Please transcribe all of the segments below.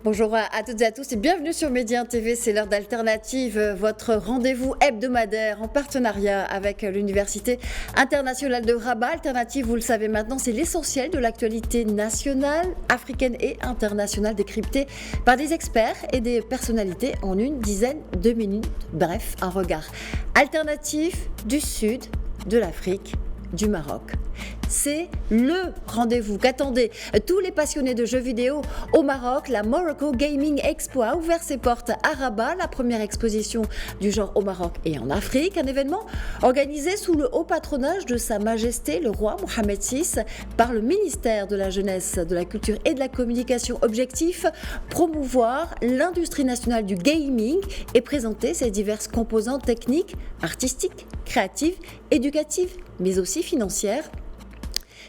Bonjour à toutes et à tous et bienvenue sur Média TV, c'est l'heure d'Alternative, votre rendez-vous hebdomadaire en partenariat avec l'Université internationale de Rabat. Alternative, vous le savez maintenant, c'est l'essentiel de l'actualité nationale, africaine et internationale décryptée par des experts et des personnalités en une dizaine de minutes. Bref, un regard alternatif du sud de l'Afrique, du Maroc. C'est le rendez-vous qu'attendaient tous les passionnés de jeux vidéo au Maroc. La Morocco Gaming Expo a ouvert ses portes à Rabat, la première exposition du genre au Maroc et en Afrique. Un événement organisé sous le haut patronage de Sa Majesté le roi Mohamed VI par le ministère de la Jeunesse, de la Culture et de la Communication. Objectif, promouvoir l'industrie nationale du gaming et présenter ses diverses composantes techniques, artistiques, créatives, éducatives, mais aussi financières.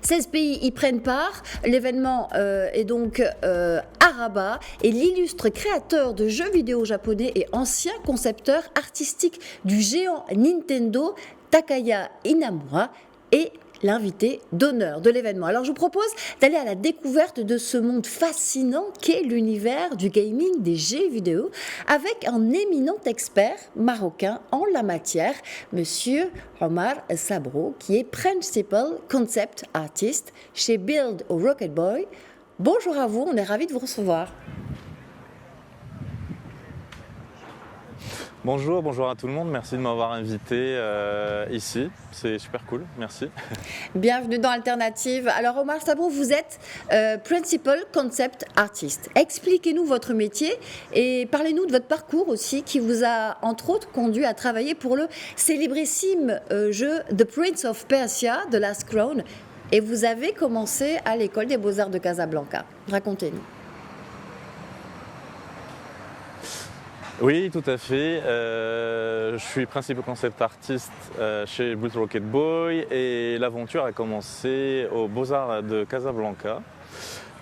16 pays y prennent part. L'événement est donc à Rabat et l'illustre créateur de jeux vidéo japonais et ancien concepteur artistique du géant Nintendo, Takaya Inamura, est l'invité d'honneur de l'événement. Alors je vous propose d'aller à la découverte de ce monde fascinant qu'est l'univers du gaming, des jeux vidéo, avec un éminent expert marocain en la matière, Monsieur Omar Sabro, qui est Principal Concept Artist chez Build au Rocket Boy. Bonjour à vous, on est ravis de vous recevoir. Bonjour à tout le monde, merci de m'avoir invité ici, c'est super cool, merci. Bienvenue dans Alternative. Alors Omar Sabro, vous êtes Principal Concept Artist. Expliquez-nous votre métier et parlez-nous de votre parcours aussi qui vous a entre autres conduit à travailler pour le célébrissime jeu The Prince of Persia, The Last Crown. Et vous avez commencé à l'école des Beaux-Arts de Casablanca. Racontez-nous. Oui, tout à fait. Je suis principal concept artiste chez Build Rocket Boy et l'aventure a commencé aux Beaux-Arts de Casablanca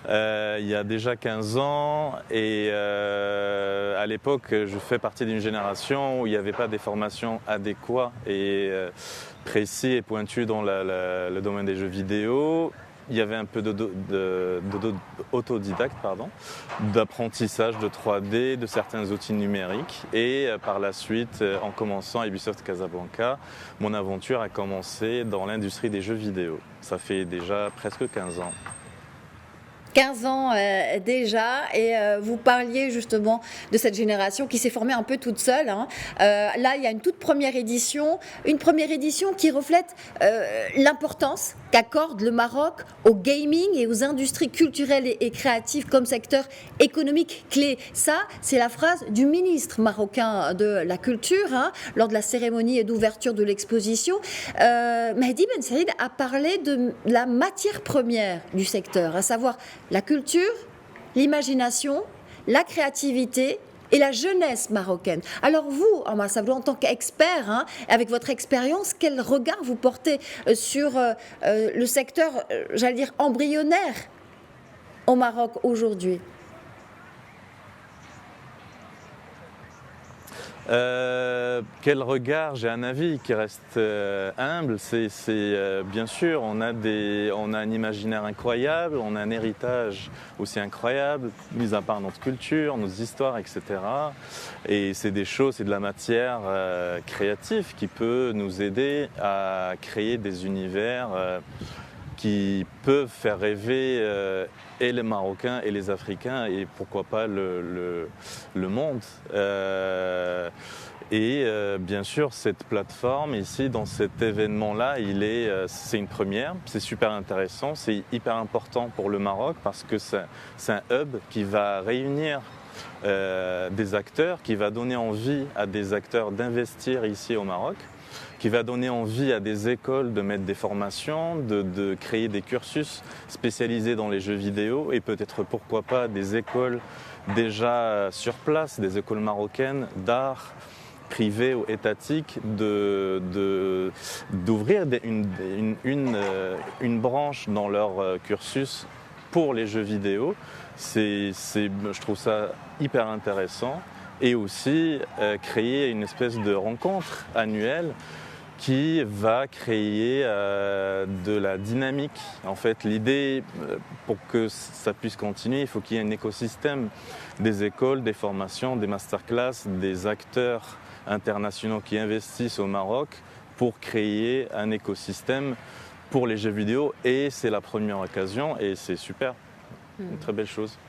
il y a déjà 15 ans et à l'époque je fais partie d'une génération où il n'y avait pas des formations adéquates et précis et pointues dans le domaine des jeux vidéo. Il y avait un peu d'autodidacte, d'apprentissage de 3D, de certains outils numériques. Et par la suite, en commençant à Ubisoft Casablanca, mon aventure a commencé dans l'industrie des jeux vidéo. Ça fait déjà presque 15 ans. 15 ans déjà, et vous parliez justement de cette génération qui s'est formée un peu toute seule. Là, il y a une toute première édition qui reflète l'importance qu'accorde le Maroc au gaming et aux industries culturelles et créatives comme secteur économique clé. Ça, c'est la phrase du ministre marocain de la Culture lors de la cérémonie d'ouverture de l'exposition. Mehdi Ben Saïd a parlé de la matière première du secteur, à savoir la culture, l'imagination, la créativité et la jeunesse marocaine. Alors vous, Omar Sabro, en tant qu'expert, avec votre expérience, quel regard vous portez sur le secteur, j'allais dire, embryonnaire au Maroc aujourd'hui ? Quel regard? J'ai un avis qui reste humble. C'est bien sûr, on a un imaginaire incroyable, on a un héritage aussi incroyable, mis à part notre culture, nos histoires, etc. Et c'est des choses, c'est de la matière créative qui peut nous aider à créer des univers qui peuvent faire rêver et les Marocains et les Africains et pourquoi pas le monde. Bien sûr, cette plateforme ici, dans cet événement-là, c'est une première, c'est super intéressant, c'est hyper important pour le Maroc parce que c'est un hub qui va réunir des acteurs, qui va donner envie à des acteurs d'investir ici au Maroc, qui va donner envie à des écoles de mettre des formations, de créer des cursus spécialisés dans les jeux vidéo et peut-être pourquoi pas des écoles déjà sur place, des écoles marocaines d'art privées ou étatiques, d'ouvrir une branche dans leur cursus pour les jeux vidéo. Je trouve ça hyper intéressant et aussi créer une espèce de rencontre annuelle qui va créer de la dynamique. En fait, l'idée, pour que ça puisse continuer, il faut qu'il y ait un écosystème, des écoles, des formations, des masterclass, des acteurs internationaux qui investissent au Maroc pour créer un écosystème pour les jeux vidéo. Et c'est la première occasion et c'est super, une très belle chose.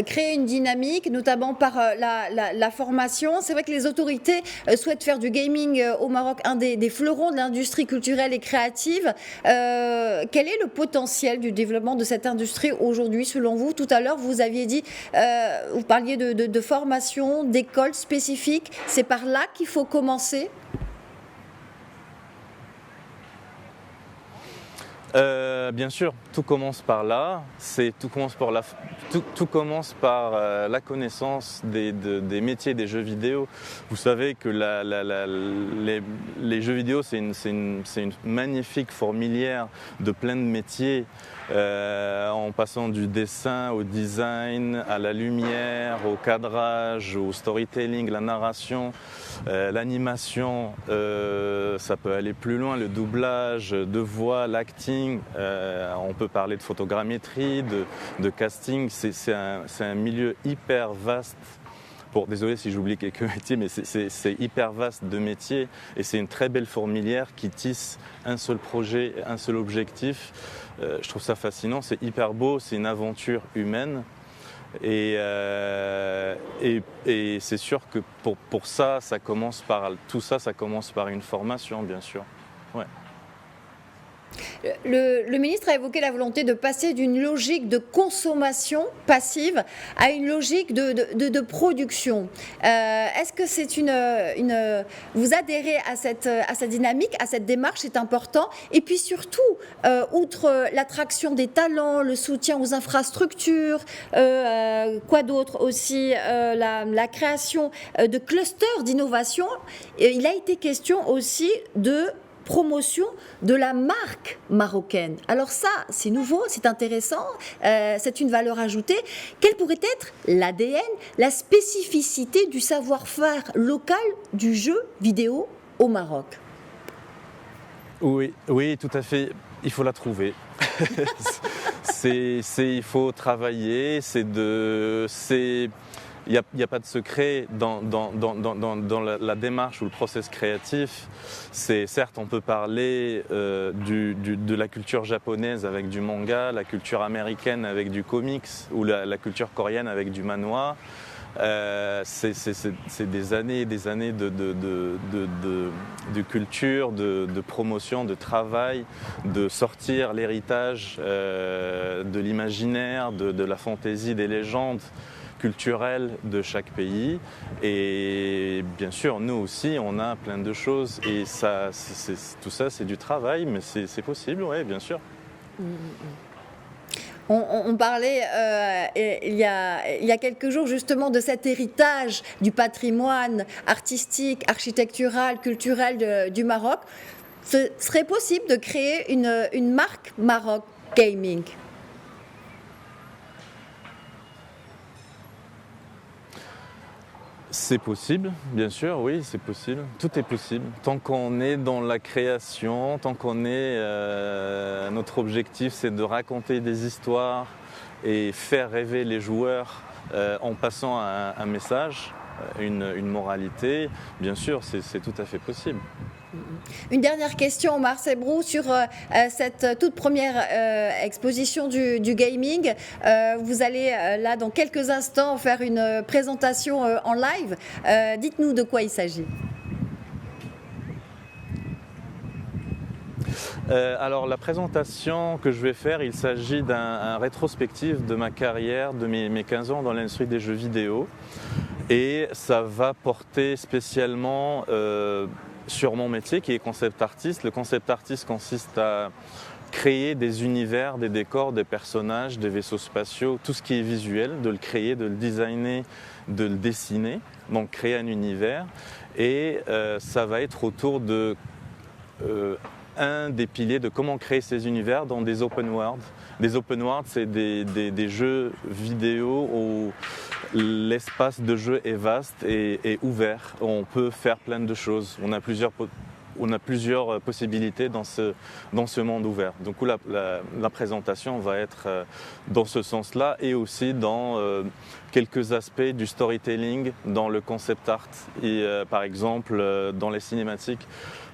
Créer une dynamique, notamment par la formation. C'est vrai que les autorités souhaitent faire du gaming au Maroc un des fleurons de l'industrie culturelle et créative. Quel est le potentiel du développement de cette industrie aujourd'hui, selon vous? Tout à l'heure, vous aviez dit, vous parliez de formation, d'écoles spécifiques. C'est par là qu'il faut commencer? Bien sûr, tout commence par là. Tout commence par la connaissance des métiers des jeux vidéo. Vous savez que les jeux vidéo, c'est une magnifique fourmilière de plein de métiers, en passant du dessin au design, à la lumière, au cadrage, au storytelling, la narration, l'animation. Ça peut aller plus loin, le doublage de voix, l'acting. On peut parler de photogrammétrie, de casting. C'est un milieu hyper vaste. Désolé si j'oublie quelques métiers, mais c'est hyper vaste de métiers et c'est une très belle fourmilière qui tisse un seul projet, un seul objectif. Je trouve ça fascinant, c'est hyper beau, c'est une aventure humaine. Et c'est sûr que pour ça, ça commence par une formation, bien sûr. Ouais. Le ministre a évoqué la volonté de passer d'une logique de consommation passive à une logique de production. Est-ce que c'est vous adhérez à cette dynamique, à cette démarche, c'est important. Et puis surtout, outre l'attraction des talents, le soutien aux infrastructures, quoi d'autre aussi, la création de clusters d'innovation, il a été question aussi de promotion de la marque marocaine. Alors ça, c'est nouveau, c'est intéressant, c'est une valeur ajoutée. Quel pourrait être l'ADN, la spécificité du savoir-faire local du jeu vidéo au Maroc? Oui, tout à fait. Il faut la trouver. Il faut travailler. Il n'y a pas de secret dans la démarche ou le process créatif. Certes, on peut parler de la culture japonaise avec du manga, la culture américaine avec du comics ou la culture coréenne avec du manhwa. C'est des années et des années de culture, de promotion, de travail, de sortir l'héritage de l'imaginaire, de la fantaisie, des légendes culturelles de chaque pays. Et bien sûr, nous aussi, on a plein de choses. Et tout ça, c'est du travail, mais c'est possible, oui, bien sûr. On parlait il y a quelques jours justement de cet héritage du patrimoine artistique, architectural, culturel du Maroc. Ce serait possible de créer une marque Maroc Gaming? C'est possible, bien sûr, oui, c'est possible. Tout est possible. Tant qu'on est dans la création, tant qu'on est... notre objectif, c'est de raconter des histoires et faire rêver les joueurs en passant un message, une moralité. Bien sûr, c'est tout à fait possible. Une dernière question, Omar Sebrou, sur cette toute première exposition du gaming. Vous allez là, dans quelques instants, faire une présentation en live. Dites-nous de quoi il s'agit. Alors la présentation que je vais faire, il s'agit d'un rétrospectif de ma carrière, de mes 15 ans dans l'industrie des jeux vidéo. Et ça va porter spécialement sur mon métier qui est concept artiste. Le concept artiste consiste à créer des univers, des décors, des personnages, des vaisseaux spatiaux, tout ce qui est visuel, de le créer, de le designer, de le dessiner, donc créer un univers. Et ça va être autour de un des piliers de comment créer ces univers dans des open world. Des open world, c'est des jeux vidéo où l'espace de jeu est vaste et ouvert. On peut faire plein de choses. On a plusieurs on a plusieurs possibilités dans ce monde ouvert. Donc la présentation va être dans ce sens-là et aussi dans quelques aspects du storytelling, dans le concept art et par exemple dans les cinématiques.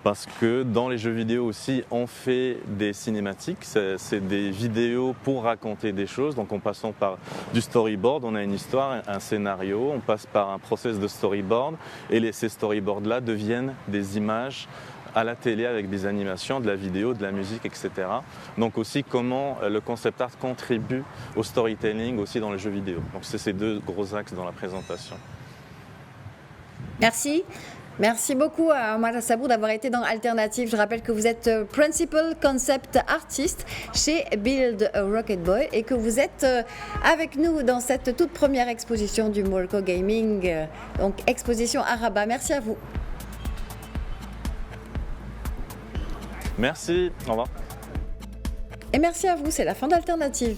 Parce que dans les jeux vidéo aussi, on fait des cinématiques, c'est des vidéos pour raconter des choses. Donc en passant par du storyboard, on a une histoire, un scénario, on passe par un process de storyboard et ces storyboards-là deviennent des images à la télé avec des animations, de la vidéo, de la musique, etc. Donc aussi comment le concept art contribue au storytelling aussi dans les jeux vidéo. Donc c'est ces deux gros axes dans la présentation. Merci. Merci beaucoup à Omar Sabou d'avoir été dans Alternative. Je rappelle que vous êtes Principal Concept Artist chez Build a Rocket Boy et que vous êtes avec nous dans cette toute première exposition du Molko Gaming, donc exposition à Rabat. Merci à vous. Merci, au revoir. Et merci à vous, c'est la fin d'Alternative.